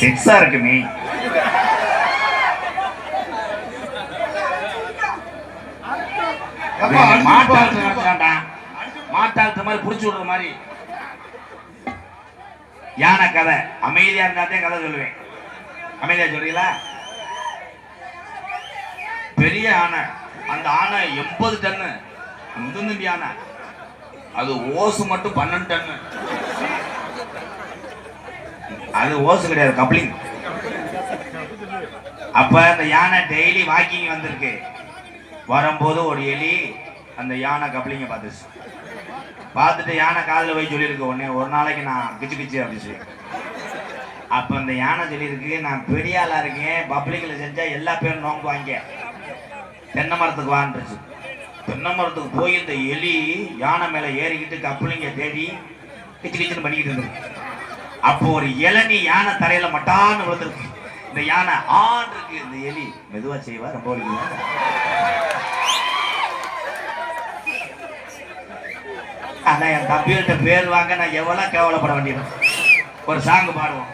செக்ஸா இருக்குமே. மாட்டாளத்த மாதிரி புடிச்சு விடுற மாதிரி யானை கதை. அமைதியா இருந்தாத்தே கதை சொல்லுவேன். அமைதியா சொல்றீங்களா? பெரிய ஆனை, அந்த ஆனை 80 டன்னு முதுநம்பி ஆனை. அது ஓசு மட்டும் 12 டன்னு. அது ஓசு கிடையாது, கப்ளிங். அப்ப அந்த யானை டெய்லி வாக்கிங் வந்திருக்கு. வரும்போது ஒரு எலி அந்த யானை கப்ளிங்க பார்த்துச்சு. பார்த்துட்டு யானை காதில் போய் சொல்லியிருக்கு, உடனே ஒரு நாளைக்கு நான் கிச்சு கிச்சு அப்படிச்சு. அப்ப அந்த யானை சொல்லியிருக்கு, நான் பெரிய ஆளா இருக்கேன், பப்ளிக்ல செஞ்சா எல்லா பேரும் நோங்குவாங்க, தென்னை மரத்துக்கு வான்றுச்சு. தென்னை மரத்துக்கு போய் இந்த எலி யானை மேல ஏறிக்கிட்டு கப்ளிங்க தேடி கிச்சு கிச்சுன்னு பண்ணிக்கிட்டு இருந்தது. அப்போ ஒரு இளநீ யானை தரையில மட்டான்னு விழுந்திருக்கு. இந்த யானை ஆண் இருக்கு. இந்த எலி மெதுவா செய்வா, ரொம்ப வலிக்குவா. ஆனா என் தம்பிகிட்ட பேர் வாங்க நான் எவ்வளவு கேவலப்பட வேண்டியது. ஒரு சாங் பாடுவோம்.